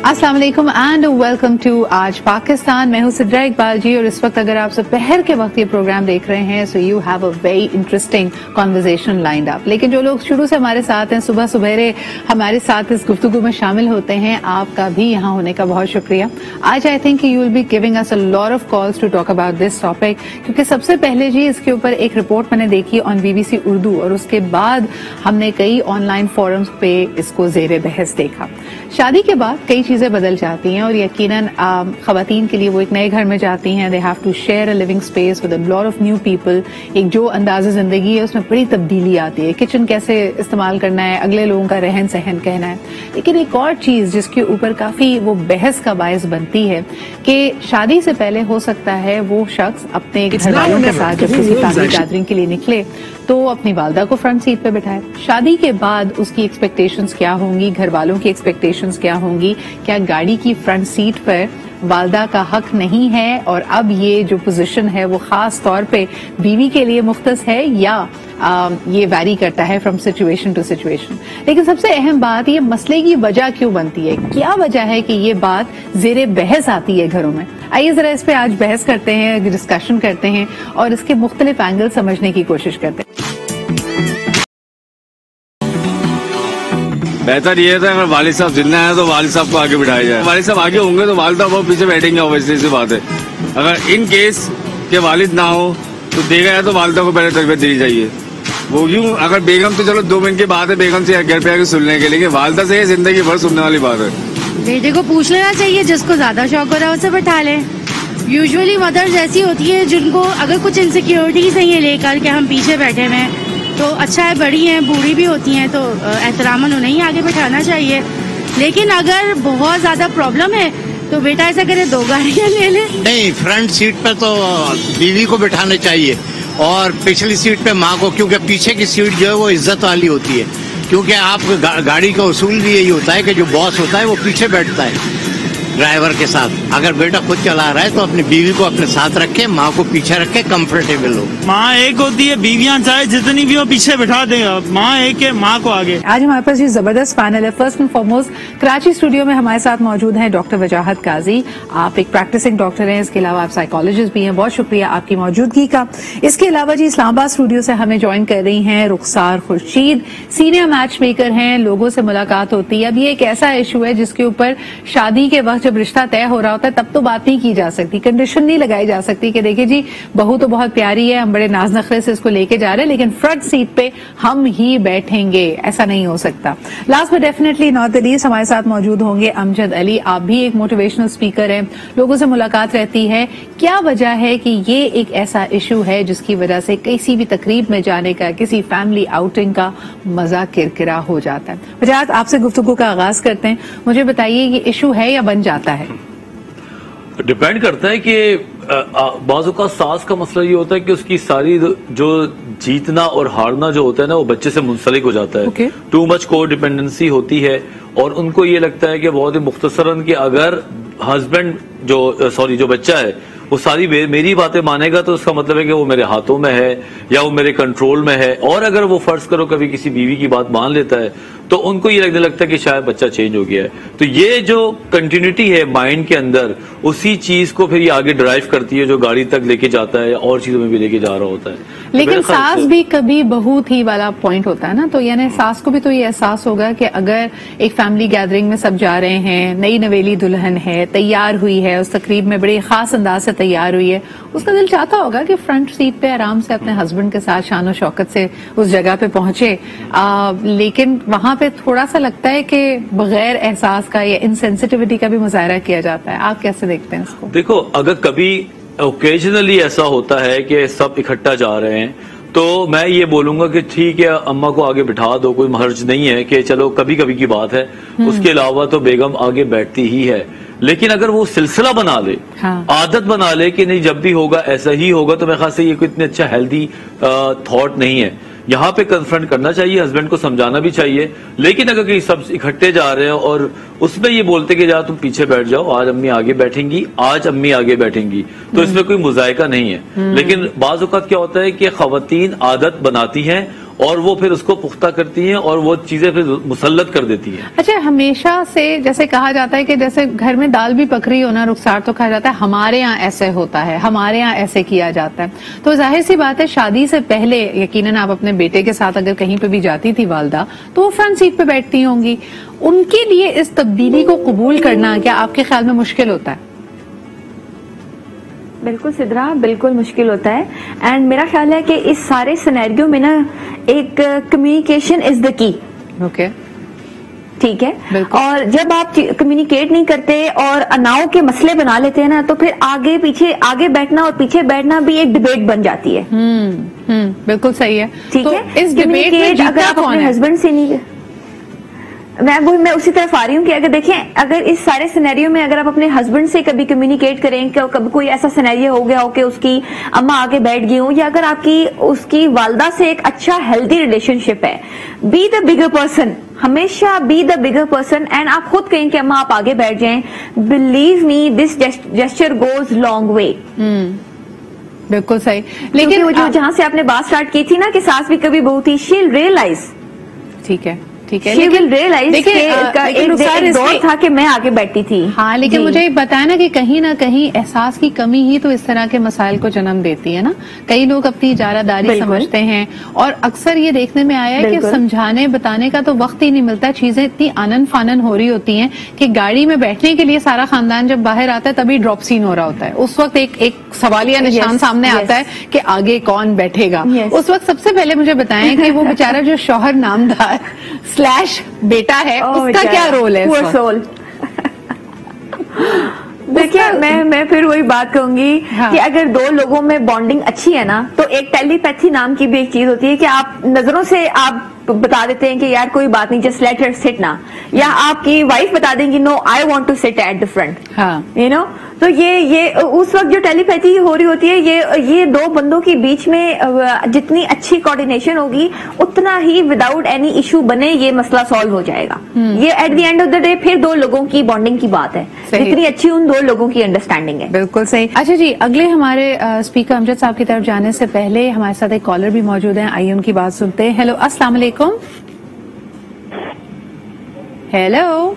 अस्सलाम वालेकुम and welcome to आज पाकिस्तान। मैं हूं सिद्रा इकबाल जी और इस वक्त अगर आप दोपहर के वक्त ये प्रोग्राम देख रहे हैं so you have a very interesting conversation lined up. लेकिन जो लोग शुरू से हमारे साथ हैं, सुबह सुबेरे हमारे साथ इस गुफ्तगू में शामिल होते हैं, आपका भी यहाँ होने का बहुत शुक्रिया। आज I think you will be giving us a lot of calls to talk about this topic, क्योंकि सबसे पहले जी इसके ऊपर एक रिपोर्ट मैंने देखी ऑन BBC उर्दू और उसके बाद हमने कई ऑनलाइन फोरम्स पे इसको जेर बहस देखा। शादी के बाद कई चीजें बदल जाती हैं और यकीनन खवातीन के लिए वो एक नए घर में जाती हैं, they have to share a living space with a lot of new people. एक जो अंदाज़ जिंदगी है उसमें बड़ी तब्दीली आती है, किचन कैसे इस्तेमाल करना है, अगले लोगों का रहन सहन कहना है। लेकिन एक और चीज जिसके ऊपर काफी वो बहस का बायस बनती है कि शादी से पहले हो सकता है वो शख्स अपने घर वालों के साथ जब किसी फैमिली गैदरिंग के लिए निकले तो अपनी वालदा को फ्रंट सीट पे बिठाए। शादी के बाद उसकी एक्सपेक्टेशंस क्या होंगी, घर वालों की एक्सपेक्टेशंस क्या होंगी, क्या गाड़ी की फ्रंट सीट पर वालदा का हक नहीं है और अब ये जो पोजीशन है वो खास तौर पे बीवी के लिए मुख्तस है या ये वैरी करता है फ्रॉम सिचुएशन टू सिचुएशन। लेकिन सबसे अहम बात, ये मसले की वजह क्यों बनती है, क्या वजह है कि ये बात जेरे बहस आती है घरों में। आइए जरा इस पे आज बहस करते हैं, डिस्कशन करते हैं और इसके मुख्तलिफ एंगल समझने की कोशिश करते हैं। बेहतर ये था अगर वालिद साहब जिंदा है तो वालिद साहब को आगे बिठाया जाए। वालिद साहब आगे होंगे तो वालिदा वो पीछे बैठेंगे, ऑब्वियसली सी बात है। अगर इन केस के वालिद ना हो तो देखा जाए तो वालिदा को पहले तरबियत देनी चाहिए। वो यूं अगर बेगम तो चलो 2 मिनट की बात है, बेगम से घर पे आके सुनने के, लेकिन वालिदा से जिंदगी भर सुनने वाली बात है। बेटे को पूछ लेना चाहिए, जिसको ज्यादा शौक हो रहा है उसे बैठा ले। यूजुअली मदर्स ऐसी होती है जिनको अगर कुछ इनसिक्योरिटीज है ये लेकर के हम पीछे बैठे हुए हैं तो अच्छा है, बड़ी हैं, बूढ़ी भी होती हैं तो एहतरामन उन्हें ही आगे बैठाना चाहिए। लेकिन अगर बहुत ज्यादा प्रॉब्लम है तो बेटा ऐसा करे 2 गाड़ियां ले ले। नहीं, फ्रंट सीट पे तो बीवी को बिठाना चाहिए और पिछली सीट पे माँ को, क्योंकि पीछे की सीट जो है वो इज्जत वाली होती है। क्योंकि आप गाड़ी का उसूल भी यही होता है कि जो बॉस होता है वो पीछे बैठता है ड्राइवर के साथ। अगर बेटा खुद चला रहा है तो अपनी बीवी को अपने साथ रखे, माँ को पीछे रखे, कंफर्टेबल हो। माँ एक होती है, बीवियां चाहे जितनी भी हो पीछे बैठा देगा, माँ एक है, माँ को आगे। आज हमारे पास ये जबरदस्त पैनल है। First and foremost Karachi studio में हमारे साथ मौजूद हैं डॉक्टर वजाहत काजी। आप एक प्रैक्टिसिंग डॉक्टर हैं, इसके अलावा आप साइकोलॉजिस्ट भी हैं। बहुत शुक्रिया आपकी मौजूदगी का। इसके अलावा जी इस्लामाबाद स्टूडियो से हमें ज्वाइन कर रही हैं रुखसार खुर्शीद, सीनियर मैच मेकर हैं। लोगों से मुलाकात होती है। अब ये एक ऐसा इशू है जिसके ऊपर शादी के वक्त जब रिश्ता तय हो रहा होता है तब तो बात नहीं की जा सकती, कंडीशन नहीं लगाई जा सकती कि देखिए जी बहू तो बहुत प्यारी है, हम बड़े नाज नखरे से इसको लेके जा रहे हैं, लेकिन फ्रंट सीट पे हम ही बैठेंगे, ऐसा नहीं हो सकता। Last but definitely not the least हमारे साथ मौजूद होंगे अमजद अली। आप भी एक मोटिवेशनल स्पीकर हैं, लोगों से मुलाकात रहती है। क्या वजह है कि ये एक ऐसा इशू है जिसकी वजह से किसी भी तकरीब में जाने का, किसी फैमिली आउटिंग का मजा किरकिरा हो जाता है। वजाहत, आपसे गुफ्तगू का आगाज करते हैं। मुझे बताइए ये इशू है या बन जाता है? डिपेंड करता है कि बाज़ों का सास का मसला ये होता है कि उसकी सारी जो जीतना और हारना जो होता है ना वो बच्चे से मुंसलिक हो जाता है। टू मच को डिपेंडेंसी होती है और उनको ये लगता है कि बहुत ही मुख्तसरन कि अगर हस्बैंड जो बच्चा है वो सारी मेरी बातें मानेगा तो उसका मतलब है कि वो मेरे हाथों में है या वो मेरे कंट्रोल में है। और अगर वो फर्ज करो कभी किसी बीवी की बात मान लेता है तो उनको ये लगने लगता है कि शायद बच्चा चेंज हो गया है। तो ये जो कंटिन्यूटी है माइंड के अंदर, उसी चीज को फिर ये आगे ड्राइव करती है जो गाड़ी तक लेके जाता है और चीजों में भी लेके जा रहा होता है। लेकिन सास भी कभी बहू थी वाला पॉइंट होता है ना, तो यानी सास को भी तो ये एहसास होगा कि अगर एक फैमिली गैदरिंग में सब जा रहे हैं, नई नवेली दुल्हन है, तैयार हुई है, उस तकरीब में बड़े खास अंदाज से तैयार हुई है, उसका दिल चाहता होगा कि फ्रंट सीट पे आराम से अपने हस्बैंड के साथ शान और शौकत से उस जगह पे पहुंचे। लेकिन वहां पे थोड़ा सा लगता है कि बगैर एहसास का या इनसेंसिटिविटी का भी मुजाहरा किया जाता है। आप कैसे देखते हैं इसको? देखो, अगर कभी ओकेजनली ऐसा होता है कि सब इकट्ठा जा रहे हैं तो मैं ये बोलूंगा कि ठीक है, अम्मा को आगे बिठा दो, कोई हर्ज नहीं है कि चलो कभी कभी की बात है। उसके अलावा तो बेगम आगे बैठती ही है। लेकिन अगर वो सिलसिला बना ले, आदत बना ले कि नहीं जब भी होगा ऐसा ही होगा, तो मेरे ख्याल से ये कोई इतने अच्छा हेल्दी थॉट नहीं है। यहाँ पे कन्फ्रंट करना चाहिए, हस्बैंड को समझाना भी चाहिए। लेकिन अगर कहीं सब इकट्ठे जा रहे हैं और उसमें ये बोलते कि जा तुम पीछे बैठ जाओ, आज अम्मी आगे बैठेंगी, आज अम्मी आगे बैठेंगी, तो इसमें कोई मुजायका नहीं है। लेकिन बाज़ औक़ात क्या होता है कि ख़वातीन आदत बनाती हैं اور وہ پھر اس کو پختہ کرتی ہیں اور وہ چیزیں پھر مسلط کر دیتی ہیں. اچھا، ہمیشہ سے جیسے کہا جاتا ہے کہ جیسے گھر میں دال بھی پک رہی ہونا رخسار تو کہا جاتا ہے ہمارے یہاں ایسے ہوتا ہے، ہمارے یہاں ایسے کیا جاتا ہے. تو ظاہر سی بات ہے شادی سے پہلے یقیناً آپ اپنے بیٹے کے ساتھ اگر کہیں پہ بھی جاتی تھی والدہ تو وہ فرنٹ سیٹ پہ بیٹھتی ہوں گی. ان کے لیے اس تبدیلی کو قبول کرنا کیا آپ کے خیال میں مشکل ہوتا ہے؟ بالکل سدرا، بالکل مشکل ہوتا ہے. اینڈ میرا خیال ہے کہ اس سارے سینیریو میں نا ایک کمیونیکیشن از دا کی. اوکے، ٹھیک ہے. اور جب آپ کمیونیکیٹ نہیں کرتے اور اناؤ کے مسئلے بنا لیتے ہیں نا تو پھر آگے پیچھے، آگے بیٹھنا اور پیچھے بیٹھنا بھی ایک ڈبیٹ بن جاتی ہے. بالکل صحیح ہے. ٹھیک ہے. اس ڈبیٹ میں اگر آپ اپنے ہسبینڈ سے نہیں، میں اسی طرف آ رہی ہوں کہ اگر دیکھیں، اگر اس سارے سینیریو میں اگر آپ اپنے ہسبینڈ سے کبھی کمیونیکیٹ کریں کہ کبھی کوئی ایسا سینیریو ہو گیا ہو کہ اس کی اماں آگے بیٹھ گئی ہوں، یا اگر آپ کی اس کی والدہ سے ایک اچھا ہیلدی ریلیشن شپ ہے، بی دا بگر پرسن، ہمیشہ be the bigger person. And آپ خود کہیں کہ اماں آپ آگے بیٹھ جائیں، believe me this gesture goes long way. بالکل صحیح. لیکن جہاں سے آپ نے بات سٹارٹ کی تھی نا کہ ساس بھی کبھی بہو تھی، شی ول ریئلائز. ٹھیک ہے، ٹھیک ہے. ایک دور تھا کہ میں آگے بیٹھتی تھی. ہاں، لیکن مجھے بتایا نا کہ کہیں نہ کہیں احساس کی کمی ہی تو اس طرح کے مسائل کو جنم دیتی ہے نا. کئی لوگ اپنی اجارہ داری سمجھتے ہیں اور اکثر یہ دیکھنے میں آیا ہے کہ سمجھانے بتانے کا تو وقت ہی نہیں ملتا. چیزیں اتنی آنن فانن ہو رہی ہوتی ہیں کہ گاڑی میں بیٹھنے کے لیے سارا خاندان جب باہر آتا ہے تبھی ڈراپ سین ہو رہا ہوتا ہے. اس وقت ایک سوالیہ نشان سامنے آتا ہے کہ آگے کون بیٹھے گا. اس وقت سب سے پہلے مجھے بتائیں کہ وہ بیچارہ جو شوہر نامدار / بیٹا ہے اس کا کیا رول ہے؟ دیکھیے، میں پھر وہی بات کہوں گی کہ اگر دو لوگوں میں بانڈنگ اچھی ہے نا تو ایک ٹیلی پیتھی نام کی بھی ایک چیز ہوتی ہے کہ آپ نظروں سے آپ بتا دیتے ہیں کہ یار کوئی بات نہیں، جسٹ لیٹ ہر سٹ نا. یا آپ کی وائف بتا دیں گی no I want to sit at the front, you know. تو یہ اس وقت جو ٹیلی پیتھی ہو رہی ہوتی ہے، یہ دو بندوں کے بیچ میں جتنی اچھی کوآرڈینیشن ہوگی اتنا ہی وداؤٹ اینی ایشو بنے یہ مسئلہ سالو ہو جائے گا. یہ at the end of the day پھر دو لوگوں کی بانڈنگ کی بات ہے، جتنی اچھی ان دو لوگوں کی انڈرسٹینڈنگ ہے. بالکل صحیح. اچھا جی، اگلے ہمارے اسپیکر امجد صاحب کی طرف جانے سے پہلے ہمارے ساتھ ایک کالر بھی موجود ہیں، آئیے ان کی بات سنتے ہیں. ہیلو، السلام علیکم. ہیلو.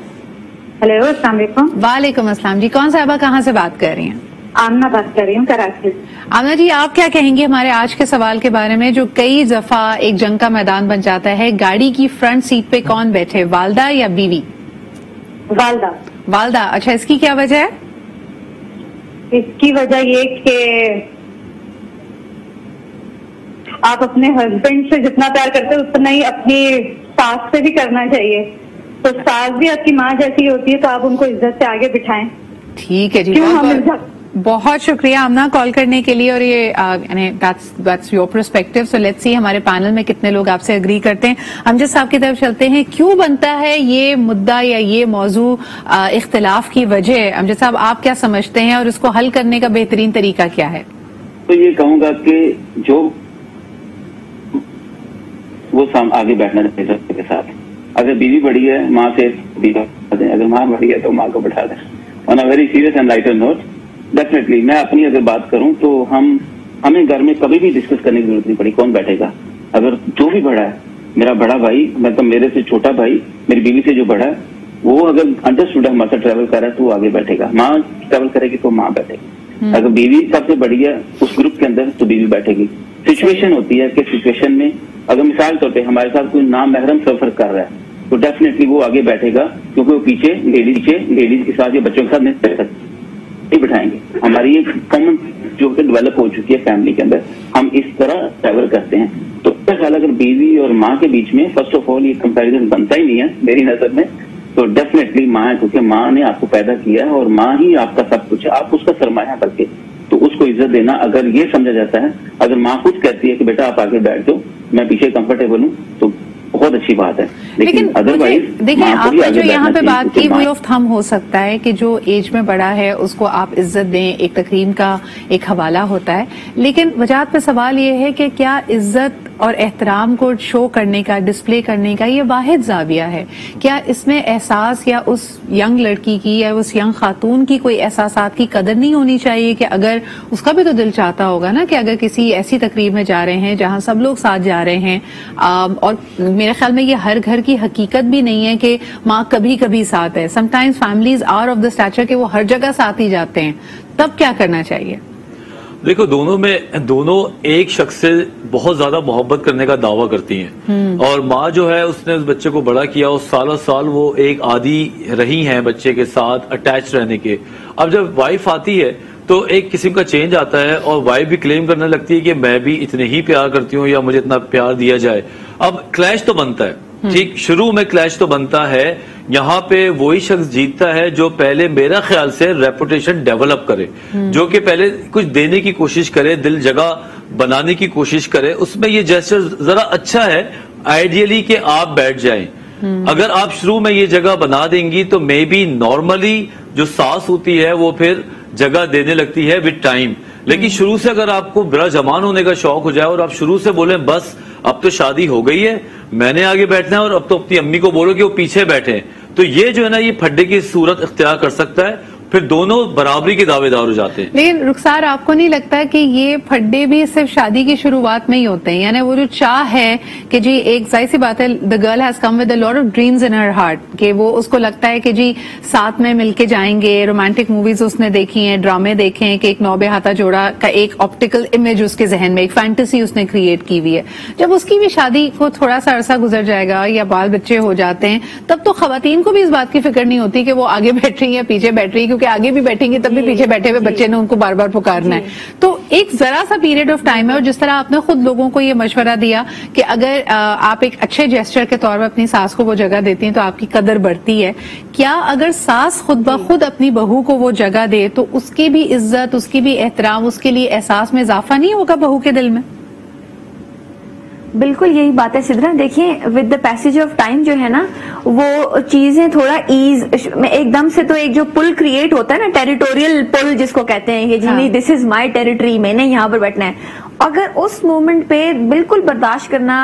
ہیلو، السلام علیکم. وعلیکم السلام جی. کون صاحبہ کہاں سے بات کر رہی ہیں؟ آمنہ بات کر رہی ہوں، کراچی. آمنہ جی، آپ کیا کہیں گے ہمارے آج کے سوال کے بارے میں جو کئی دفعہ ایک جنگ کا میدان بن جاتا ہے؟ گاڑی کی فرنٹ سیٹ پہ کون بیٹھے، والدہ یا بیوی؟ والدہ. والدہ. اچھا، اس کی کیا وجہ ہے؟ اس کی وجہ یہ کہ آپ اپنے ہسبینڈ سے جتنا پیار کرتے ہیں اتنا ہی اپنی ساس سے بھی کرنا چاہیے. تو ساس بھی آپ کی ماں جیسی ہوتی ہے تو آپ ان کو عزت سے آگے بٹھائیں. ٹھیک ہے جی، بہت شکریہ آمنہ کال کرنے کے لیے. اور یہ that's your perspective. So let's see ہمارے پینل میں کتنے لوگ آپ سے اگری کرتے ہیں. امجد صاحب کی طرف چلتے ہیں. کیوں بنتا ہے یہ مدعا یا یہ موضوع اختلاف کی وجہ؟ امجد صاحب، آپ کیا سمجھتے ہیں اور اس کو حل کرنے کا بہترین طریقہ کیا ہے؟ تو یہ کہوں گا کہ جو وہ آگے بیٹھنا چاہیے کے ساتھ. اگر بیوی بڑی ہے ماں سے بیوی بٹھا دیں، اگر ماں بڑی ہے تو ماں کو بٹھا دیں. On a very serious and lighter note, definitely میں اپنی اگر بات کروں تو ہمیں گھر میں کبھی بھی ڈسکس کرنے کی ضرورت نہیں پڑی کون بیٹھے گا. اگر جو بھی بڑا ہے، میرا بڑا بھائی مطلب میرے سے چھوٹا بھائی، میری بیوی سے جو بڑا ہے، وہ اگر انڈرسٹوڈ ہے ہمارے ساتھ ٹریول کر رہا ہے تو وہ آگے بیٹھے گا. ماں ٹریول کرے گی تو ماں بیٹھے گی. اگر بیوی سب سے بڑی ہے اس گروپ کے اندر تو بیوی بیٹھے گی. سچویشن ہوتی ہے کہ سچویشن میں اگر مثال طور پہ ہمارے ساتھ کوئی نامحرم سفر کر رہا ہے تو ڈیفینیٹلی وہ آگے بیٹھے گا، کیونکہ وہ پیچھے لیڈیز کے ساتھ یا بچوں کے ساتھ نہیں بٹھائیں گے. ہماری ایک کامن جو کہ ڈیولپ ہو چکی ہے فیملی کے اندر، ہم اس طرح ٹریول کرتے ہیں. تو میرا خیال اگر بیوی اور ماں کے بیچ میں فرسٹ آف آل یہ کمپیریزن بنتا ہی نہیں ہے میری نظر میں، تو ڈیفینیٹلی ماں ہے، کیونکہ ماں نے آپ کو پیدا کیا ہے اور ماں ہی آپ کا سب کچھ ہے، آپ اس کا سرمایہ بلکہ. تو اس کو عزت دینا اگر یہ سمجھا جاتا ہے، اگر ماں خود کہتی ہے کہ بیٹا آپ آگے بیٹھ جاؤ، میں پیچھے کمفرٹیبل ہوں، تو بہت اچھی بات ہے. لیکن دیکھیں آپ نے جو یہاں پہ بات کی وہ آف تھم ہو سکتا ہے کہ جو ایج میں بڑا ہے اس کو آپ عزت دیں، ایک تقریم کا ایک حوالہ ہوتا ہے. لیکن وجہات پہ سوال یہ ہے کہ کیا عزت اور احترام کو شو کرنے کا, ڈسپلے کرنے کا یہ واحد زاویہ ہے. کیا اس میں احساس یا اس ینگ لڑکی کی یا اس ینگ خاتون کی کوئی احساسات کی قدر نہیں ہونی چاہیے کہ اگر اس کا بھی تو دل چاہتا ہوگا نا کہ اگر کسی ایسی تقریب میں جا رہے ہیں جہاں سب لوگ ساتھ جا رہے ہیں, اور میرے خیال میں یہ ہر گھر کی حقیقت بھی نہیں ہے کہ ماں کبھی کبھی ساتھ ہے, sometimes families are of the stature کہ وہ ہر جگہ ساتھ ہی جاتے ہیں, تب کیا کرنا چاہیے؟ دیکھو دونوں ایک شخص سے بہت زیادہ محبت کرنے کا دعویٰ کرتی ہیں, اور ماں جو ہے اس نے اس بچے کو بڑا کیا, اور سالوں سال وہ ایک عادی رہی ہیں بچے کے ساتھ اٹیچ رہنے کے. اب جب وائف آتی ہے تو ایک قسم کا چینج آتا ہے, اور وائف بھی کلیم کرنے لگتی ہے کہ میں بھی اتنے ہی پیار کرتی ہوں یا مجھے اتنا پیار دیا جائے. اب کلیش تو بنتا ہے, ٹھیک, شروع میں کلیش تو بنتا ہے. یہاں پہ وہی شخص جیتتا ہے جو پہلے میرا خیال سے ریپوٹیشن ڈیولپ کرے, جو کہ پہلے کچھ دینے کی کوشش کرے, دل جگہ بنانے کی کوشش کرے. اس میں یہ جیسچر ذرا اچھا ہے آئیڈیلی کہ آپ بیٹھ جائیں. اگر آپ شروع میں یہ جگہ بنا دیں گی تو مے بی نارملی جو ساس ہوتی ہے وہ پھر جگہ دینے لگتی ہے وتھ ٹائم. لیکن شروع سے اگر آپ کو بڑا جمان ہونے کا شوق ہو جائے اور آپ شروع سے بولیں بس اب تو شادی ہو گئی ہے, میں نے آگے بیٹھنا ہے, اور اب تو اپنی امی کو بولو کہ وہ پیچھے بیٹھے, تو یہ جو ہے نا یہ پھڈے کی صورت اختیار کر سکتا ہے, پھر دونوں برابری کے دعوے دار ہو جاتے ہیں. لیکن رخسار آپ کو نہیں لگتا کہ یہ پھڈے بھی صرف شادی کی شروعات میں ہی ہوتے ہیں؟ یعنی وہ جو چاہ ہے کہ جی ایک ظاہر سی بات ہے, the girl has come with a lot of dreams in her heart, کہ وہ اس کو لگتا ہے کہ جی ساتھ میں مل کے جائیں گے, رومانٹک موویز اس نے دیکھی ہیں, ڈرامے دیکھے ہیں کہ ایک نوبے ہاتھا جوڑا کا ایک آپٹیکل امیج اس کے ذہن میں, ایک فینٹیسی اس نے کریٹ کی ہوئی ہے. جب اس کی بھی شادی کو تھوڑا سا عرصہ گزر جائے گا یا بال بچے ہو جاتے ہیں, تب تو خواتین کو بھی اس بات کی فکر نہیں ہوتی کہ وہ آگے بیٹھ رہی ہیں یا پیچھے بیٹھ رہی ہیں, کیونکہ آگے بھی بیٹھیں گے تب بھی پیچھے بیٹھے ہوئے بچے نے ان کو بار بار پکارنا ہے. تو ایک ذرا سا پیریڈ آف ٹائم ہے, اور جس طرح آپ نے خود لوگوں کو یہ مشورہ دیا کہ اگر آپ ایک اچھے جیسچر کے طور پر اپنی ساس کو وہ جگہ دیتی ہیں تو آپ کی قدر بڑھتی ہے, کیا اگر ساس خود بخود اپنی بہو کو وہ جگہ دے تو اس کی بھی عزت, اس کی بھی احترام, اس کے لیے احساس میں اضافہ نہیں ہوگا بہو کے دل میں؟ بالکل یہی بات ہے سدرا. دیکھیں with the passage of time جو ہے نا وہ چیزیں تھوڑا ایز, ایک دم سے تو ایک جو پل کریٹ ہوتا ہے نا, ٹیریٹوریل پل جس کو کہتے ہیں کہ جی دس از مائی ٹیریٹری, میں نے یہاں پر بیٹھنا ہے, اگر اس مومنٹ پہ بالکل برداشت کرنا,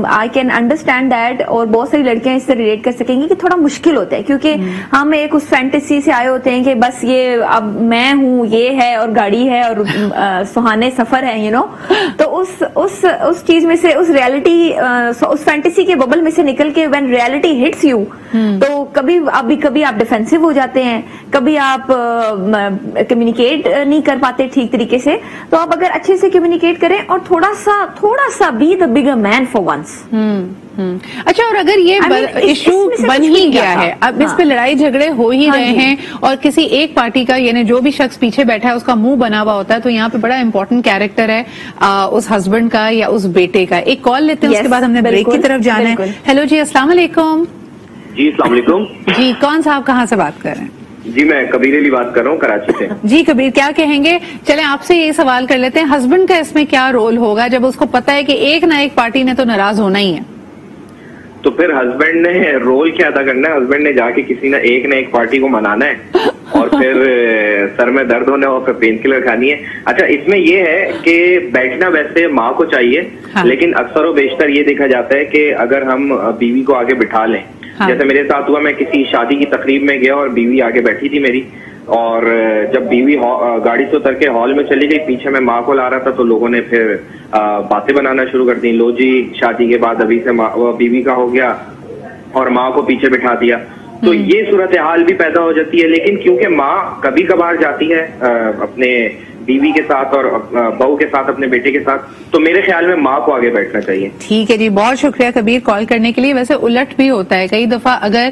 آئی کین انڈرسٹینڈ دیٹ, اور بہت ساری لڑکیاں اس سے ریلیٹ کر سکیں گی کہ تھوڑا مشکل ہوتا ہے, کیونکہ ہم ایک اس فینٹیسی سے آئے ہوتے ہیں کہ بس یہ اب میں ہوں, یہ ہے اور گاڑی ہے اور سہانے سفر ہے, یو نو. تو اس چیز میں سے, اس ریالٹی, اس فینٹیسی کے ببل میں سے نکل کے وین ریالٹی ہٹس یو, تو کبھی آپ ڈیفینسو ہو جاتے ہیں, کبھی آپ کمیونیکیٹ نہیں کر پاتے ٹھیک طریقے سے. تو آپ اگر اچھے سے کمیونیکیٹ کریں اور تھوڑا سا be the bigger man for once. اچھا, اور اگر یہ ایشو بن ہی گیا ہے, اب اس پہ لڑائی جھگڑے ہو ہی رہے ہیں, اور کسی ایک پارٹی کا یعنی جو بھی شخص پیچھے بیٹھا ہے اس کا منہ بنا ہوا ہوتا ہے, تو یہاں پہ بڑا امپورٹنٹ کیریکٹر ہے اس ہسبینڈ کا یا اس بیٹے کا. ایک کال لیتے ہیں, اس کے بعد ہم نے بریک کی طرف جانا ہے. ہیلو جی, السلام علیکم. جی السلام علیکم. جی کون صاحب کہاں سے بات کر رہے ہیں؟ جی میں کبیر علی بات کر رہا ہوں کراچی سے. جی کبیر, کیا کہیں گے؟ چلیں آپ سے یہ سوال کر لیتے ہیں, ہسبینڈ کا اس میں کیا رول ہوگا جب اس کو پتا ہے کہ ایک نہ ایک پارٹی نے تو ناراض ہونا ہی ہے؟ تو پھر ہسبینڈ نے رول کیا ادا کرنا ہے؟ ہسبینڈ نے جا کے کسی نہ ایک پارٹی کو منانا ہے اور پھر سر میں درد ہونا اور پھر پین کلر کھانی ہے. اچھا اس میں یہ ہے کہ بیٹھنا ویسے ماں کو چاہیے, لیکن اکثر و بیشتر یہ دیکھا جاتا ہے کہ اگر ہم بیوی کو آگے بٹھا لیں, جیسے میرے ساتھ ہوا, میں کسی شادی کی تقریب میں گیا اور بیوی آگے بیٹھی تھی میری, اور جب بیوی گاڑی سے اتر کے ہال میں چلی گئی, پیچھے میں ماں کو لا رہا تھا, تو لوگوں نے پھر باتیں بنانا شروع کر دی, لو جی شادی کے بعد ابھی سے بیوی کا ہو گیا, اور ماں کو پیچھے بٹھا دیا. تو یہ صورتحال بھی پیدا ہو جاتی ہے. لیکن کیونکہ ماں کبھی کبھار جاتی ہے اپنے بیوی کے ساتھ اور بہو کے ساتھ, اپنے بیٹے کے ساتھ, تو میرے خیال میں ماں کو آگے بیٹھنا چاہیے. ٹھیک ہے جی, بہت شکریہ کبیر کال کرنے کے لیے. ویسے الٹ بھی ہوتا ہے کئی دفعہ, اگر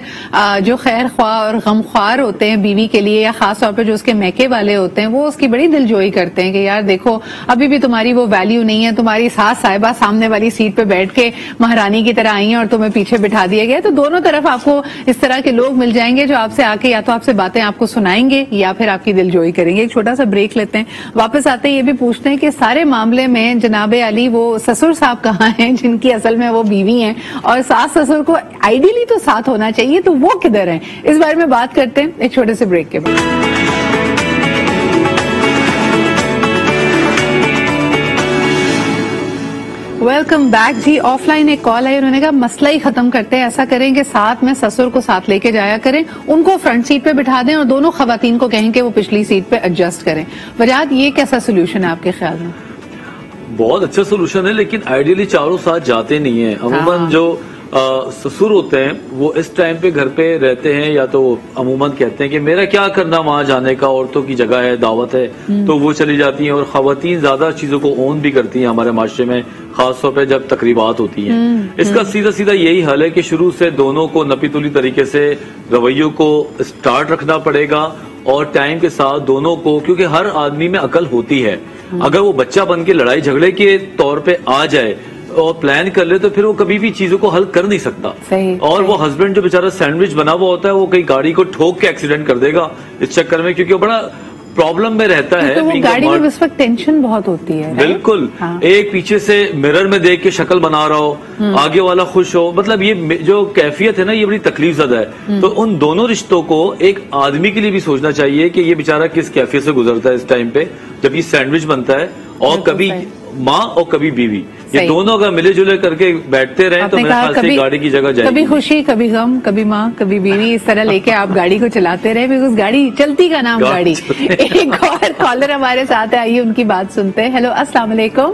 جو خیر خواہ اور غم خوار ہوتے ہیں بیوی کے لیے, یا خاص طور پہ جو اس کے میکے والے ہوتے ہیں, وہ اس کی بڑی دلجوئی کرتے ہیں کہ یار دیکھو ابھی بھی تمہاری وہ ویلیو نہیں ہے, تمہاری ساس صاحبہ سامنے والی سیٹ پہ بیٹھ کے مہارانی کی طرح آئی ہیں اور تمہیں پیچھے بٹھا دیا گیا. تو دونوں طرف آپ کو اس طرح کے لوگ مل جائیں گے جو آپ سے آ کے یا تو آپ سے باتیں آپ کو سنائیں گے یا پھر آپ کی دلجوئی کریں گے. ایک چھوٹا سا بریک لیتے ہیں, واپس آتے ہیں یہ بھی پوچھتے ہیں کہ سارے معاملے میں جناب علی وہ سسر صاحب کہاں ہیں جن کی اصل میں وہ بیوی ہیں, اور ساس سسر کو آئیڈیلی تو ساتھ ہونا چاہیے, تو وہ کدھر ہیں؟ اس بارے میں بات کرتے ہیں ایک چھوٹے سے بریک کے بعد. वेलकम बैक जी। ऑफलाइन एक कॉल आई, उन्होंने कहा मसला ही खत्म करते हैं, ऐसा करें कि साथ में ससुर को साथ लेके जाया करें, उनको फ्रंट सीट पे बिठा दें और दोनों खवातीन को कहें कि वो पिछली सीट पे एडजस्ट करें। वजाहत, ये कैसा सोल्यूशन है आपके ख्याल में? बहुत अच्छा सोल्यूशन है, लेकिन आइडियली चारों साथ जाते नहीं है। अमूमन जो ससुर होते हैं वो इस टाइम पे घर पे रहते हैं, या तो अमूमन कहते हैं कि मेरा क्या करना वहां जाने का, औरतों की जगह है, दावत है, तो वो चली जाती हैं। और खवातीन ज्यादा चीजों को ओन भी करती हैं हमारे माशरे में, खासतौर पे जब तकरीबात होती हैं। इसका सीधा सीधा यही हल है कि शुरू से दोनों को नपीतुली तरीके से रवैयों को स्टार्ट रखना पड़ेगा, और टाइम के साथ दोनों को, क्योंकि हर आदमी में अकल होती है, अगर वो बच्चा बन के लड़ाई झगड़े के तौर पे आ जाए और प्लान कर ले तो फिर वो कभी भी चीजों को हल कर नहीं सकता। और वो हस्बैंड जो बेचारा सैंडविच बना हुआ होता है, वो कहीं गाड़ी को ठोक के एक्सीडेंट कर देगा इस चक्कर में, क्योंकि वो बड़ा प्रॉब्लम में रहता है। तो वो गाड़ी में उस वक्त टेंशन बहुत होती है। बिल्कुल। हाँ। एक पीछे से मिरर में देख के शक्ल बना रहा हो, आगे वाला खुश हो, मतलब ये जो कैफियत है ना, ये बड़ी तकलीफ ज़दा है। तो उन दोनों रिश्तों को एक आदमी के लिए भी सोचना चाहिए कि ये बेचारा किस कैफियत से गुजरता है इस टाइम पे जब ये सैंडविच बनता है, और कभी माँ और कभी बीवी, ये दोनों अगर मिले जुले करके बैठते रहे तो मेरे ख्याल से गाड़ी की जगह जाएगी। कभी खुशी, कभी गम, कभी माँ, कभी बीवी, इस तरह लेके आप गाड़ी को चलाते रहे, बिकॉज गाड़ी चलती का नाम गाड़ी। एक और कॉलर हमारे साथ है, आइए उनकी बात सुनते हैं। हेलो, अस्सलाम वालेकुम।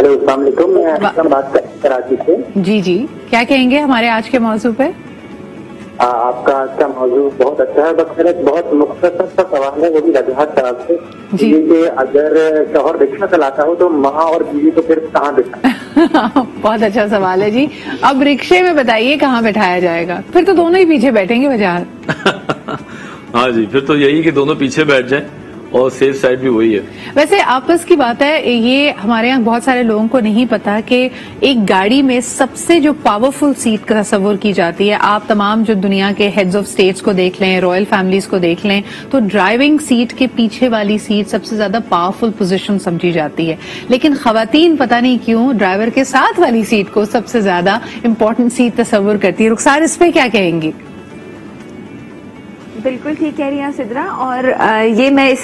हेलो, अस्सलाम वालेकुम। मैं बात कर कराची से। जी जी, क्या कहेंगे हमारे आज के मौजू पे? आपका आज का मौजू बहुत अच्छा है, बस मेरा बहुत मुख्तसर सा सवाल है, वो भी वजाहत तरफ से जी, कि अगर शौहर रिक्शा चलाता हो तो माँ और बीवी को फिर कहाँ बिठाए? बहुत अच्छा सवाल है जी। अब रिक्शे में बताइए कहाँ बैठाया जाएगा? फिर तो दोनों ही पीछे बैठेंगे वजाहत। हाँ जी, फिर तो यही कि दोनों पीछे बैठ जाएं, और सेफ साइड भी वही है। वैसे आपस की बात है, ये हमारे यहाँ बहुत सारे लोगों को नहीं पता कि एक गाड़ी में सबसे जो पावरफुल सीट का तस्वुर की जाती है, आप तमाम जो दुनिया के हेड्स ऑफ स्टेट्स को देख लें, रॉयल फैमिलीज को देख लें, तो ड्राइविंग सीट के पीछे वाली सीट सबसे ज्यादा पावरफुल पोजीशन समझी जाती है। लेकिन खवातीन पता नहीं क्यों ड्राइवर के साथ वाली सीट को सबसे ज्यादा इंपॉर्टेंट सीट तस्वुर करती है। रुखसार, इस पे क्या कहेंगी? बिल्कुल ठीक कह रही हैं सिद्रा, और ये मैं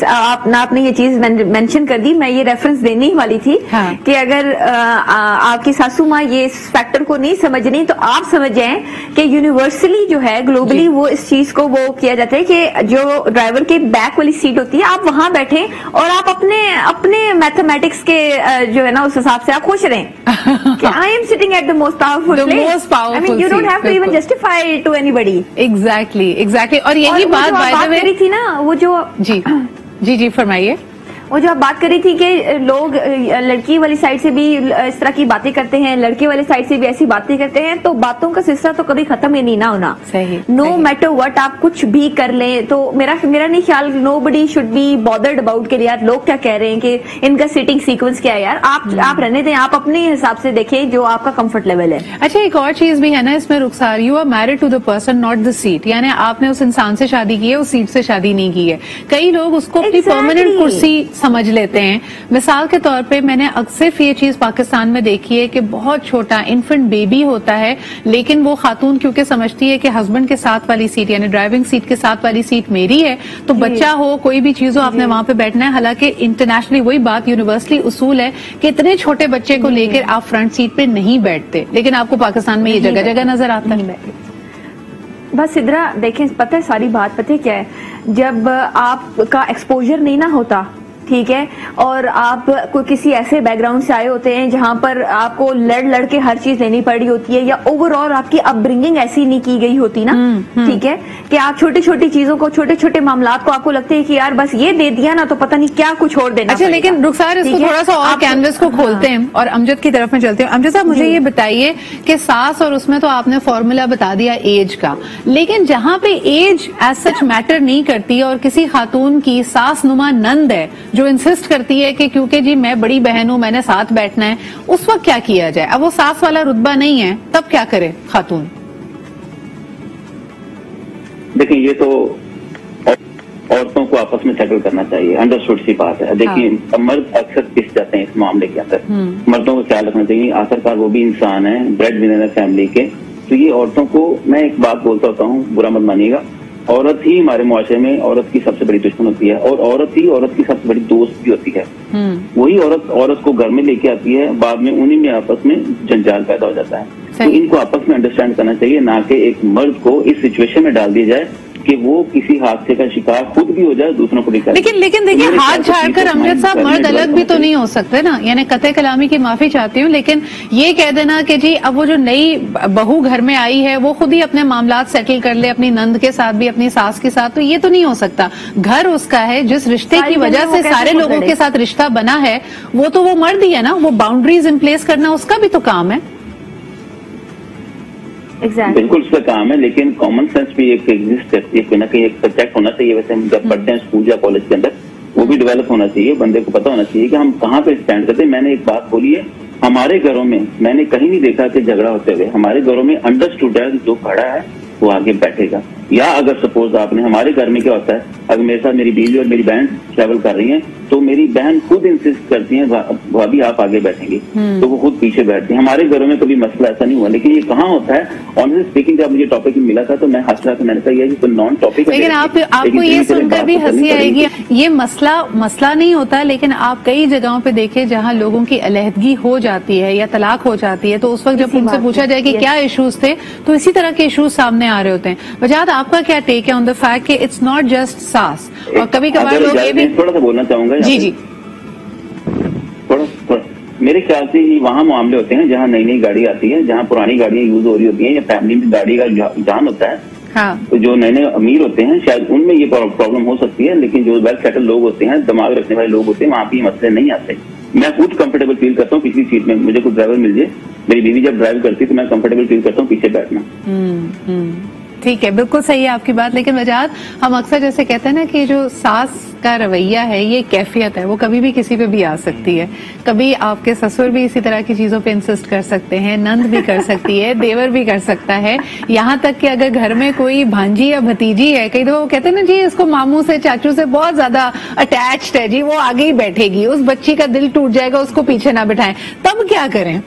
आपने ये चीज मेंशन कर दी, मैं ये रेफरेंस देने ही वाली थी। हाँ। कि अगर आपकी सासू माँ ये इस फैक्टर को नहीं समझ रही तो आप समझ जाएं कि यूनिवर्सली जो है ग्लोबली वो इस चीज को वो किया जाता है कि जो ड्राइवर के बैक वाली सीट होती है आप वहां बैठे और आप अपने मैथमेटिक्स के जो है ना उस हिसाब से आप खुश रहें। I am sitting at the most powerful place, I mean you don't have to even justify to anybody. Exactly. और यही बात करी थी ना, वो जो जी फरमाइए। वो जो आप बात कर रही थी कि लोग लड़की वाली साइड से भी इस तरह की बातें करते हैं, लड़के वाली साइड से भी ऐसी बातें करते हैं, तो बातों का सिलसिला तो कभी खत्म ही नहीं ना होना। सही। नो मैटर व्हाट आप कुछ भी कर लें, तो मेरा नहीं ख्याल nobody should be bothered about के यार लोग क्या कह रहे हैं कि इनका सीटिंग सीक्वेंस क्या है। यार आप रहने दें, आप अपने हिसाब से देखें जो आपका कंफर्ट लेवल है। अच्छा, एक और चीज भी है ना इसमें Rukhsar, you are married to the person not the seat, यानी आपने उस इंसान से शादी की है, उस सीट से शादी नहीं की है। कई लोग उसको अपनी परमानेंट कुर्सी समझ लेते हैं। मिसाल के तौर पे मैंने अक्सर ये चीज पाकिस्तान में देखी है कि बहुत छोटा इन्फेंट बेबी होता है, लेकिन वो खातून क्योंकि समझती है कि हस्बैंड के साथ वाली सीट यानी ड्राइविंग सीट के साथ वाली सीट मेरी है, तो बच्चा हो कोई भी चीज हो आपने वहां पे बैठना है। हालांकि इंटरनेशनली वही बात यूनिवर्सली उसूल है कि इतने छोटे बच्चे को लेकर आप फ्रंट सीट पे नहीं बैठते, लेकिन आपको पाकिस्तान में ये जगह जगह नजर आता है। बस सिद्रा देखें, पता है सारी बात पता है क्या है, जब आपका एक्सपोजर नहीं ना होता, ठीक है, और आप कोई किसी ऐसे बैकग्राउंड से आए होते हैं जहां पर आपको लड़ के हर चीज लेनी पड़ी होती है, या ओवरऑल आपकी अपब्रिंगिंग ऐसी नहीं की गई होती ना, ठीक है, कि आप छोटी छोटी चीजों को, छोटे छोटे मामलात को आपको लगते हैं कि यार बस ये दे दिया ना तो पता नहीं क्या कुछ और देना। अच्छा, लेकिन रुखसार इसको थोड़ा सा और कैनवस को खोलते हैं और अमजद की तरफ में चलते हैं। अमजद साहब, मुझे ये बताइए कि सास और उसमें तो आपने फॉर्मूला बता दिया एज का, लेकिन जहां पे एज एज सच मैटर नहीं करती और किसी खातून की सास नुमा नंद है जो इंसिस्ट करती है कि क्योंकि जी मैं बड़ी बहन हूं मैंने साथ बैठना है, उस वक्त क्या किया जाए? अब वो सास वाला रुतबा नहीं है, तब क्या करे खातून? देखिए, ये तो औरतों को आपस में सेटल करना चाहिए, अंडरस्टूड सी बात है। देखिए, मर्द अक्सर पिस जाते हैं इस मामले के अंदर, मर्दों को ख्याल रखना चाहिए, आखिरकार वो भी इंसान है, ब्रेड विनर है फैमिली के। तो ये औरतों को, मैं एक बात बोलता होता हूँ, बुरा मत मानिएगा, औरत ही हमारे मुआशरे में औरत की सबसे बड़ी दुश्मन होती है, और औरत ही औरत की सबसे बड़ी दोस्त भी होती है। वही औरत को घर में लेके आती है, बाद में उन्हीं में आपस में जंजाल पैदा हो जाता है। तो इनको आपस में अंडरस्टैंड करना चाहिए, ना कि एक मर्द को इस सिचुएशन में डाल दिया जाए कि वो किसी हादसे का शिकार खुद भी हो जाए, दूसरों को भी करे। लेकिन देखिए, हाथ झाड़कर अमजद साहब मर्द अलग भी तो नहीं हो सकते ना, यानी कतई कलामी की माफी चाहती हूँ, लेकिन ये कह देना कि जी अब वो जो नई बहू घर में आई है वो खुद ही अपने मामलात सेटल कर ले, अपनी नंद के साथ भी, अपनी सास के साथ, तो ये तो नहीं हो सकता। घर उसका है, जिस रिश्ते की वजह से सारे लोगों के साथ रिश्ता बना है, वो तो वो मर्द ही है ना, वो बाउंड्रीज इन प्लेस करना उसका भी तो काम है। बिल्कुल उसका काम है, लेकिन कॉमन सेंस भी एक एग्जिस्ट है, कहीं ना कहीं एक सब्जेक्ट होना चाहिए। वैसे हम जब पढ़ते हैं स्कूल या कॉलेज के अंदर, वो भी डेवलप होना चाहिए, बंदे को पता होना चाहिए कि हम कहाँ पे स्टैंड करते हैं। मैंने एक बात बोली है, हमारे घरों में मैंने कहीं नहीं देखा कि झगड़ा होते हुए, हमारे घरों में अंडरस्टूड है, जो खड़ा है वो आगे बैठेगा। या अगर सपोज आपने, हमारे घर में क्या होता है, अगर मेरे साथ मेरी बीवी और मेरी बहन ट्रैवल कर रही हैं, तो मेरी बहन खुद इंसिस्ट करती है भाभी आप आगे बैठेंगे, तो वो खुद पीछे बैठती है। हमारे घरों में कभी मसला ऐसा नहीं हुआ, लेकिन ये कहाँ होता है? ऑनेस्टली स्पीकिंग, जब मुझे टॉपिक मिला था तो मैं हंस रहा था, मैंने कहा ये कोई नॉन टॉपिक है। लेकिन आपको ये सुनकर भी हंसी आएगी, ये मसला नहीं होता, लेकिन आप कई जगहों पे देखें जहां लोगों की अलहदगी हो जाती है या तलाक हो जाती है, तो उस वक्त जब उनसे पूछा जाए कि क्या इश्यूज थे, तो इसी तरह के इश्यूज सामने आ रहे होते हैं। वजाहत, आपका क्या टेक है ऑन द फैक्ट कि इट्स नॉट जस्ट सास, और कभी कभार लोग ये भी, थोड़ा सा बोलना चाहूंगा जी थोड़ा मेरे ख्याल से ही वहाँ मामले होते हैं जहाँ नई नई गाड़ी आती है, जहाँ पुरानी गाड़ियां यूज हो रही होती हैं, या फैमिली में गाड़ी का जान होता है। हाँ। तो जो नए नए अमीर होते हैं शायद उनमें ये प्रॉब्लम हो सकती है, लेकिन जो वेल सेटल लोग होते हैं, दिमाग रखने वाले लोग होते हैं, वहाँ पे ये मसले नहीं आते। मैं खुद कंफर्टेबल फील करता हूँ किसी सीट में, मुझे कोई ड्राइवर मिल जाए, मेरी बीवी जब ड्राइव करती है तो मैं कंफर्टेबल फील करता हूँ पीछे बैठना। ठीक है, बिल्कुल सही है आपकी बात। लेकिन वजाहत, हम अक्सर जैसे कहते हैं ना कि जो सास का रवैया है, ये कैफियत है, वो कभी भी किसी पे भी आ सकती है। कभी आपके ससुर भी इसी तरह की चीजों पे इंसिस्ट कर सकते हैं, नंद भी कर सकती है, देवर भी कर सकता है, यहाँ तक कि अगर घर में कोई भांजी या भतीजी है, कई दफा वो कहते हैं ना जी इसको मामू से चाचू से बहुत ज्यादा अटैच्ड है जी, वो आगे ही बैठेगी, उस बच्ची का दिल टूट जाएगा, उसको पीछे ना बिठाएं, तब क्या करें?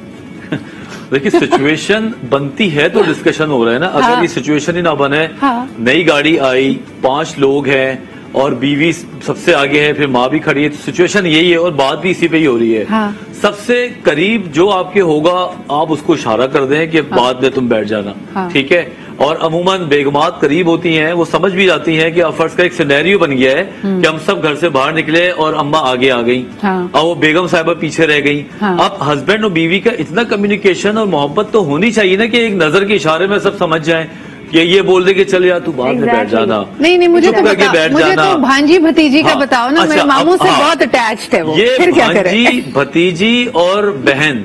देखिए, सिचुएशन बनती है तो डिस्कशन हो रहा है ना। अगर ये सिचुएशन ही ना बने, नई गाड़ी आई, 5 लोग हैं और बीवी सबसे आगे है, फिर माँ भी खड़ी है, तो सिचुएशन यही है और बात भी इसी पे ही हो रही है। सबसे करीब जो आपके होगा, आप उसको इशारा कर दें कि बाद में तुम बैठ जाना, ठीक है। और अमूमन बेगमात करीब होती हैं, वो समझ भी जाती हैं कि अब फर्ज का एक सिनेरियो बन गया है कि हम सब घर से बाहर निकले और अम्मा आगे आ गई, और वो बेगम साहिबा पीछे रह गई। अब हस्बैंड और बीवी का इतना कम्युनिकेशन और मोहब्बत तो होनी चाहिए ना कि एक नजर के इशारे में सब समझ जाएं ये बोल दे कि चल यार तू बाद में बैठ जाना। नहीं, मुझे तो भांजी भतीजी का बताओ ना। मेरे मामू से बहुत अटैच्ड है वो, ये फिर क्या करें? भांजी भतीजी और बहन,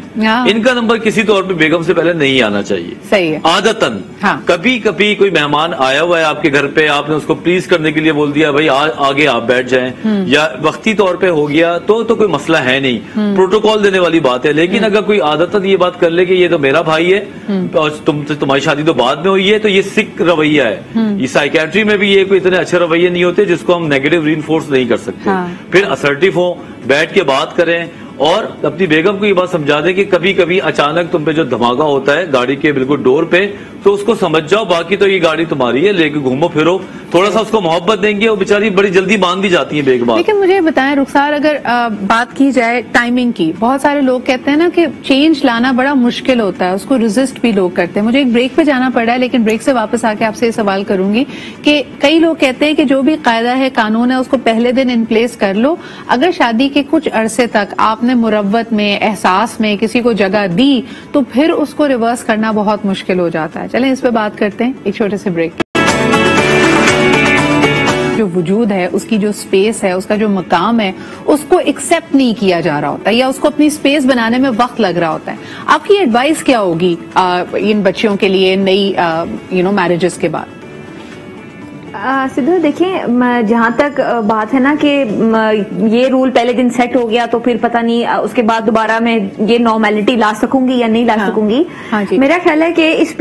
इनका नंबर किसी तौर पे बेगम से पहले नहीं आना चाहिए। सही है। आदतन कभी कभी कोई मेहमान आया हुआ है आपके घर पे, आपने उसको प्लीज करने के लिए बोल दिया भाई आगे आप बैठ जाएं, या वक्ती तौर पे हो गया तो कोई मसला है नहीं, प्रोटोकॉल देने वाली बात है। लेकिन अगर कोई आदतन ये बात कर ले कि ये तो मेरा भाई है और तुम्हारी शादी तो बाद में हुई है, तो ये सिक रवैया है। ये साइकेट्री में भी ये कोई इतने अच्छे रवैये नहीं होते जिसको हम नेगेटिव रीइंफोर्स नहीं कर सकते। फिर असर्टिव हो, बैठ के बात करें और अपनी बेगम को ये बात समझा दें कि कभी कभी अचानक तुम पे जो धमाका होता है गाड़ी के बिल्कुल डोर पे, तो उसको समझ जाओ, बाकी तो ये गाड़ी तुम्हारी है, लेके घूमो फिरो, थोड़ा सा उसको मोहब्बत देंगे, वो बेचारी बड़ी जल्दी मान दी जाती है बेगम। लेकिन मुझे बताएं रुखसार, अगर बात की जाए टाइमिंग की, बहुत सारे लोग कहते हैं ना कि चेंज लाना बड़ा मुश्किल होता है, उसको रेजिस्ट भी लोग करते हैं। मुझे एक ब्रेक पे जाना पड़ा है, लेकिन ब्रेक से वापस आके आपसे ये सवाल करूंगी कि कई लोग कहते हैं कि जो भी कायदा है, कानून है, उसको पहले दिन इन प्लेस कर लो। अगर शादी के कुछ अरसे तक आपने मुरव्वत में, एहसास में किसी को जगह दी, तो फिर उसको रिवर्स करना बहुत मुश्किल हो जाता है। चलें इस पे बात करते हैं एक छोटे से ब्रेक। जो वजूद है, उसकी जो स्पेस है, उसका जो मकाम है, उसको एक्सेप्ट नहीं किया जा रहा होता, या उसको अपनी स्पेस बनाने में वक्त लग रहा होता है। आपकी एडवाइस क्या होगी इन बच्चियों के लिए नई मैरिजेस के बाद? सिद्धू, देखिए, जहाँ तक बात है ना कि ये रूल पहले दिन सेट हो गया तो फिर पता नहीं उसके बाद दोबारा मैं ये नॉर्मेलिटी ला सकूंगी या नहीं ला सकूंगी। मेरा ख्याल है कि इस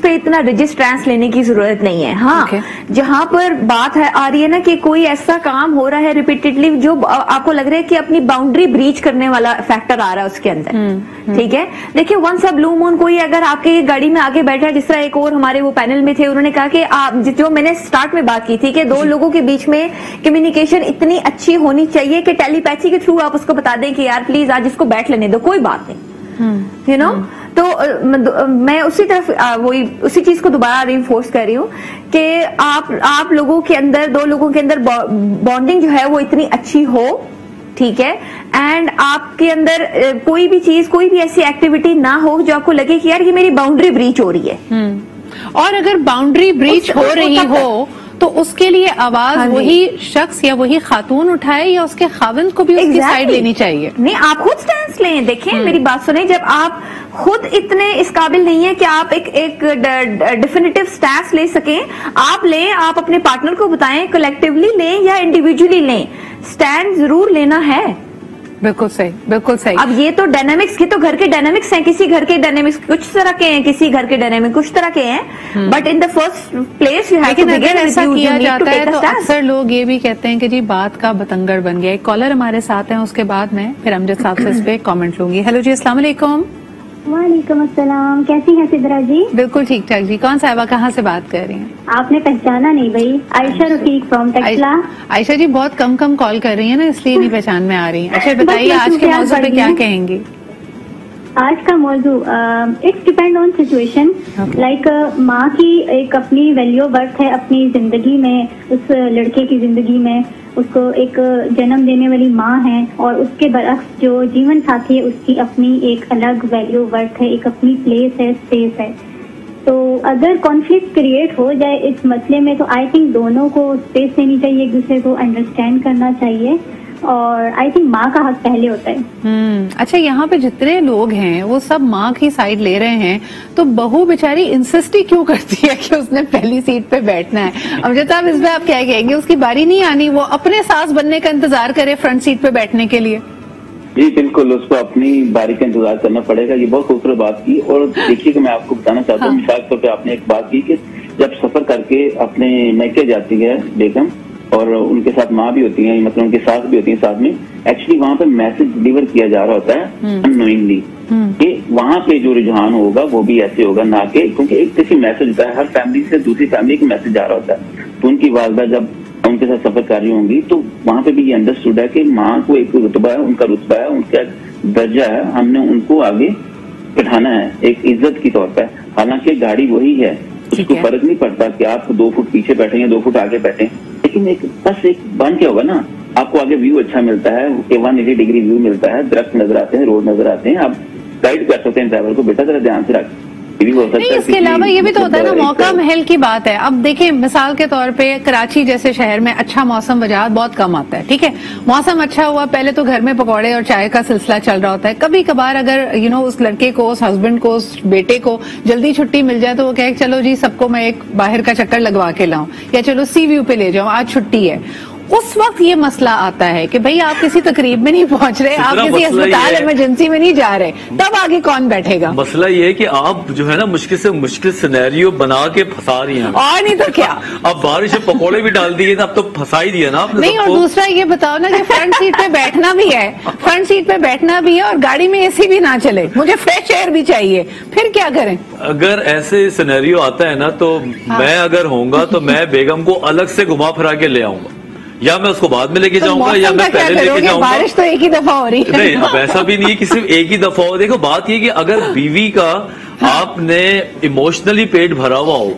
पे इतना रिजिड स्टैंस लेने की जरूरत नहीं है। हाँ, जहाँ पर बात है आ रही है ना कि कोई ऐसा काम हो रहा है रिपीटेडली जो आपको लग रहा है कि अपनी बाउंड्री ब्रीच करने वाला फैक्टर आ रहा है उसके अंदर, ठीक है। देखिए, वंस अ ब्लू मून कोई अगर आपके गाड़ी में आगे बैठा है, जिस तरह एक और हमारे वो पैनल में थे, उन्होंने कहा कि जो मैंने स्टार्ट में बात की थी कि 2 लोगों के बीच में कम्युनिकेशन इतनी अच्छी होनी चाहिए कि टेलीपैथी के थ्रू आप उसको बता दें कि यार प्लीज आज इसको बैठ लेने दो, कोई बात नहीं, यू नो। तो मैं उसी तरफ उसी चीज को दोबारा रिइंफोर्स कर रही हूँ कि आप लोगों के अंदर, 2 लोगों के अंदर बॉन्डिंग जो है वो इतनी अच्छी हो, ठीक है, एंड आपके अंदर कोई भी चीज, कोई भी ऐसी एक्टिविटी ना हो जो आपको लगे कि यार ये मेरी बाउंड्री ब्रीच हो रही है। और अगर बाउंड्री ब्रीच हो रही हो तो उसके लिए आवाज वही शख्स या वही खातून उठाए या उसके खाविंद को भी उसकी साइड लेनी चाहिए? नहीं, आप खुद स्टैंड लें। देखें मेरी बात सुने, जब आप खुद इतने इस काबिल नहीं है कि आप एक डेफिनेटिव स्टैंड ले सकें, आप लें, आप अपने पार्टनर को बताएं, कलेक्टिवली लें या इंडिविजुअली लें, स्टैंड जरूर लेना है। बिल्कुल सही, बिल्कुल सही। अब ये तो डायनामिक्स के, तो घर के डायनामिक्स हैं, किसी घर के डायनामिक्स कुछ तरह के हैं, किसी घर के डायनामिक्स कुछ तरह के हैं, but in the first place you have to begin. अगर ऐसा किया जाता है तो अक्सर लोग ये भी कहते हैं कि जी बात का बतंगड़ बन गया। एक कॉलर हमारे साथ हैं, उसके बाद मैं फिर अमजद साहब से इस पे कमेंट लूंगी। हेलो जी, अस्सलाम वालेकुम। वालेकुम अस्सलाम, कैसी हैं सिद्रा जी? बिल्कुल ठीक ठाक जी। कौन साहिबा, कहाँ से बात कर रही हैं? आपने पहचाना नहीं भाई? आयशा रफीक फ्रॉम टेक्सला। आयशा जी बहुत कम कॉल कर रही है ना, इसलिए नहीं पहचान में आ रही है। अच्छा बताइए आज के मौजू पे क्या कहेंगी? आज का मौजू it's depend on situation. Like माँ की एक अपनी वैल्यू बर्थ है अपनी जिंदगी में, उस लड़के की जिंदगी में उसको एक जन्म देने वाली माँ है, और उसके बरक्स जो जीवन साथी है उसकी अपनी एक अलग वैल्यू वर्थ है, एक अपनी प्लेस है, स्पेस है। तो अगर कॉन्फ्लिक्ट क्रिएट हो जाए इस मसले में तो आई थिंक दोनों को स्पेस देनी चाहिए, एक दूसरे को अंडरस्टैंड करना चाहिए, और आई थिंक माँ का हक पहले होता है। अच्छा, यहाँ पे जितने लोग हैं वो सब माँ की साइड ले रहे हैं, तो बहू बेचारी इंसिस्ट ही क्यों करती है कि उसने पहली सीट पे बैठना है? अमजद साहब इस पे आप क्या कहेंगे? उसकी बारी नहीं आनी, वो अपने सास बनने का इंतजार करे फ्रंट सीट पे बैठने के लिए? जी बिल्कुल, उसको अपनी बारी का इंतजार करना पड़ेगा। ये बहुत खूबसूरत बात की। और देखिए कि मैं आपको बताना चाहता हूँ, मिसाल तौर पर आपने एक बात की कि जब सफर करके अपने मैके जाती है बेगम और उनके साथ माँ भी होती है, मतलब उनकी सास भी होती है साथ में, एक्चुअली वहाँ पे मैसेज डिलीवर किया जा रहा होता है अननोइंगली कि वहाँ पे जो रुझान होगा वो भी ऐसे होगा, ना कि क्योंकि एक किसी मैसेज होता है, हर फैमिली से दूसरी फैमिली का मैसेज आ रहा होता है। तो उनकी वालदा जब उनके साथ सफर कर रही होंगी तो वहाँ पे भी ये अंडरस्टूड है कि माँ को एक रुतबा है, उनका रुतबा है, उनका दर्जा है, हमने उनको आगे बैठाना है एक इज्जत की तौर पर। हालांकि गाड़ी वही है, उसको फर्क नहीं पड़ता कि आप 2 फुट पीछे बैठे या 2 फुट आगे बैठे, लेकिन एक बस एक बन क्या होगा ना, आपको आगे व्यू अच्छा मिलता है, 180 डिग्री व्यू मिलता है, दरख्त नजर आते हैं, रोड नजर आते हैं, आप गाइड कर सकते हैं ड्राइवर को, बेटा जरा ध्यान से रख। नहीं, इसके अलावा ये भी तो होता है ना, मौका महल की बात है। अब देखिए मिसाल के तौर पे कराची जैसे शहर में अच्छा मौसम वजह बहुत कम आता है, ठीक है, मौसम अच्छा हुआ, पहले तो घर में पकौड़े और चाय का सिलसिला चल रहा होता है। कभी कभार अगर उस लड़के को, उस हस्बैंड को, उस बेटे को जल्दी छुट्टी मिल जाए तो वो कहे चलो जी सबको मैं एक बाहर का चक्कर लगवा के लाऊं, या चलो सी व्यू पे ले जाऊं, आज छुट्टी है। उस वक्त ये मसला आता है कि भाई आप किसी तकरीब में नहीं पहुंच रहे, आप किसी अस्पताल इमरजेंसी में नहीं जा रहे, तब आगे कौन बैठेगा? मसला ये है कि आप जो है ना मुश्किल से मुश्किल सिनेरियो बना के फंसा रही हैं। और नहीं तो क्या, अब बारिश में पकौड़े भी डाल दिए, अब तो फंसा ही दिया ना आपने। नहीं, और दूसरा ये बताओ ना कि फ्रंट सीट पे बैठना भी है, फ्रंट सीट पे बैठना भी है और गाड़ी में एसी भी ना चले, मुझे फ्रेश एयर भी चाहिए, फिर क्या करें? अगर ऐसे सिनेरियो आता है ना तो मैं अगर होऊंगा तो मैं बेगम को अलग से घुमा फिरा के ले आऊंगा, या मैं उसको बाद में लेके जाऊंगा या मैं पहले लेके जाऊंगा। बारिश तो एक ही दफा हो रही है। नहीं, अब ऐसा भी नहीं है कि सिर्फ एक ही दफा हो। देखो बात ये कि अगर बीवी का आपने इमोशनली पेट भरा हुआ हो,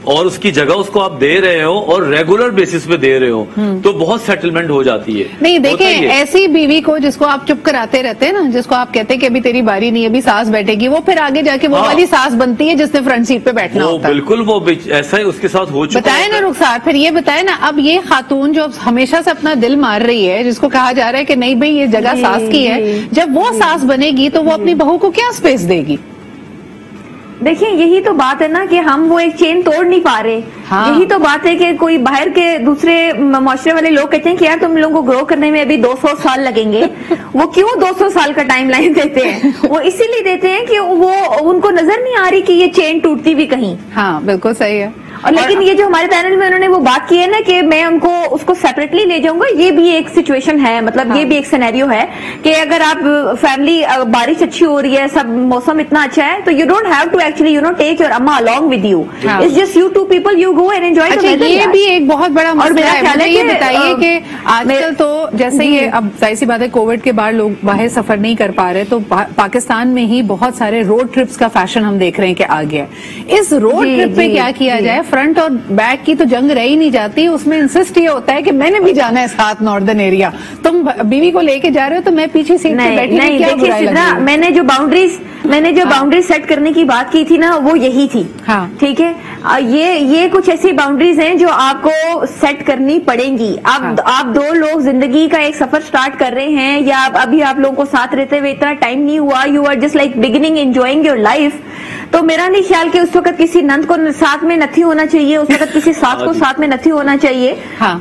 और उसकी जगह उसको आप दे रहे हो और रेगुलर बेसिस पे दे रहे हो, तो बहुत सेटलमेंट हो जाती है। नहीं देखिए, ऐसी बीवी को जिसको आप चुप कराते रहते हैं ना, जिसको आप कहते हैं कि अभी तेरी बारी नहीं है, अभी सास बैठेगी, वो फिर आगे जाके वो वाली सास बनती है जिसने फ्रंट सीट पे बैठना होता है। बिल्कुल, वो ऐसा ही उसके साथ हो चुका है। बताए ना रुखसार, फिर ये बताए ना, अब ये खातून जो हमेशा से अपना दिल मार रही है, जिसको कहा जा रहा है कि नहीं भाई ये जगह सास की है, जब वो सास बनेगी तो वो अपनी बहू को क्या स्पेस देगी? देखिए यही तो बात है ना कि हम वो एक चेन तोड़ नहीं पा रहे। यही तो बात है कि कोई बाहर के दूसरे माशरे वाले लोग कहते हैं कि यार तुम लोगों को ग्रो करने में अभी 200 साल लगेंगे। वो क्यों 200 साल का टाइम लाइन देते हैं? वो इसीलिए देते हैं कि वो उनको नजर नहीं आ रही कि ये चेन टूटती भी कहीं। हाँ बिल्कुल सही है। اور لیکن یہ جو ہمارے پینل میں انہوں نے وہ بات کی ہے نا کہ میں ان کو اس کو سیپریٹلی لے جاؤں گا, یہ بھی ایک سچویشن ہے, مطلب یہ بھی ایک سینیریو ہے کہ اگر آپ فیملی, بارش اچھی ہو رہی ہے, سب موسم اتنا اچھا ہے, تو you don't have to actually take your اما along with you. It's just you two people, you go and enjoy the weather. یہ بھی ایک بہت بڑا مسئلہ ہے. مجھے یہ بتائیے کہ آج کل تو جیسے یہ اب ظاہر سی بات ہے کووڈ کے بعد لوگ باہر سفر نہیں کر پا رہے, تو پاکستان میں ہی بہت سارے روڈ ٹرپس کا فیشن ہم دیکھ رہے ہیں کہ آ گیا ہے. اس روڈ ٹرپ پہ کیا کیا جائے؟ فرنٹ اور بیک کی تو جنگ رہی نہیں جاتی, اس میں انسسٹ یہ ہوتا ہے کہ میں نے بھی جانا ہے ساتھ ناردرن ایریا, تم بیوی کو لے کے جا رہے ہو تو میں پیچھے سیٹ پہ بیٹھی ہوں. کیا برائی لگ رہی ہے؟ میں نے جو باؤنڈریز سیٹ کرنے کی بات کی تھی نا, وہ یہی تھی. ٹھیک ہے, یہ کچھ ایسی باؤنڈریز ہیں جو آپ کو سیٹ کرنی پڑیں گی. آپ دو لوگ زندگی کا ایک سفر سٹارٹ کر رہے ہیں, یا ابھی آپ لوگوں کو ساتھ رہتے ہوئے اتنا ٹائم نہیں ہوا, you are just like beginning enjoying your life. تو میرا نہیں خیال کہ اس وقت کسی نند کو ساتھ میں نتھی ہونا چاہیے, اس وقت کسی ساتھ کو ساتھ میں نتھی ہونا چاہیے.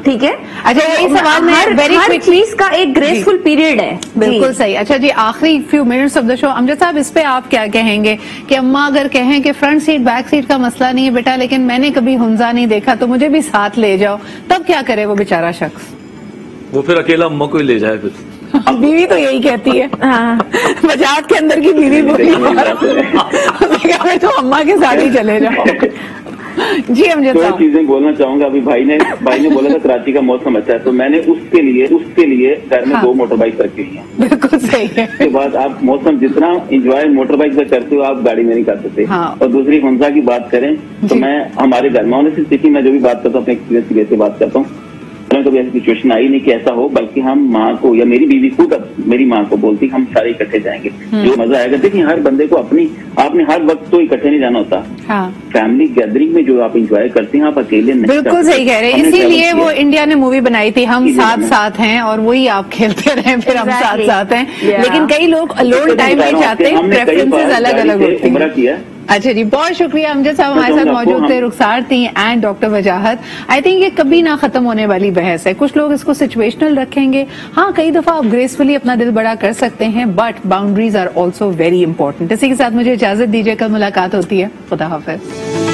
ٹھیک ہے, اچھا یہ سوال میں ہر چیز کا ایک گریسفل پیریڈ ہے. بالکل صحیح. اچھا جی, آخری فیو منٹس آف دا شو, امجد صاحب اس پہ آپ کیا کہیں گے کہ اماں اگر کہیں کہ فرنٹ سیٹ بیک سیٹ کا مسئلہ نہیں ہے بیٹا, لیکن میں نے کبھی ہنزا نہیں دیکھا تو مجھے بھی ساتھ لے جاؤ, تب کیا کرے وہ بیچارہ شخص؟ وہ پھر اکیلا اماں کو ہی لے جائے. پھر بیوی تو یہی کہتی ہے, مجاز کے اندر کی بیوی بولی تو اماں کے ساتھ ہی چلے جاؤ. جی امجد صاحب, چیزیں بولنا چاہوں گا. ابھی بھائی نے بولا تھا کراچی کا موسم اچھا ہے, تو میں نے اس کے لیے گھر میں 2 موٹر بائک رکھی ہوئی ہیں. بالکل صحیح ہے. اس کے بعد آپ موسم جتنا انجوائے موٹر بائک سے کرتے ہو, آپ گاڑی میں نہیں کر سکتے. اور دوسری ہنزا کی بات کریں تو میں ہمارے گھر میں ہونے سے سیکھی, میں جو بھی بات کرتا ہوں اپنے ایکسپیرینس کی وجہ سے بات کرتا ہوں. کبھی ایسی سچویشن آئی نہیں کہ ایسا ہو, بلکہ ہم ماں کو یا میری بیوی خود میری ماں کو بولتی ہم سارے اکٹھے جائیں گے, جو مزہ آئے گا. دیکھیں ہر بندے کو آپ نے ہر وقت تو اکٹھے نہیں جانا ہوتا. فیملی گیدرنگ میں جو آپ انجوائے کرتے ہیں آپ اکیلے نہیں. بالکل صحیح کہہ رہے ہیں. اسی لیے وہ انڈیا نے مووی بنائی تھی ہم ساتھ ساتھ ہیں, اور وہی آپ کھیلتے رہے پھر ہم ساتھ ساتھ ہیں. لیکن کئی لوگ الون ٹائم نہیں چاہتے, پریفرنسز الگ الگ ہوتی ہیں. اچھا جی, بہت شکریہ امجد صاحب ہمارے ساتھ موجود تھے. رخسار تھیں and doctor Wajahat. I think یہ کبھی نہ ختم ہونے والی بحث ہے. کچھ لوگ اس کو سچویشنل رکھیں گے, ہاں کئی دفعہ آپ گریسفلی اپنا دل بڑا کر سکتے ہیں, but boundaries are also very important. اسی کے ساتھ مجھے اجازت دیجیے, کل ملاقات ہوتی ہے. خدا حافظ.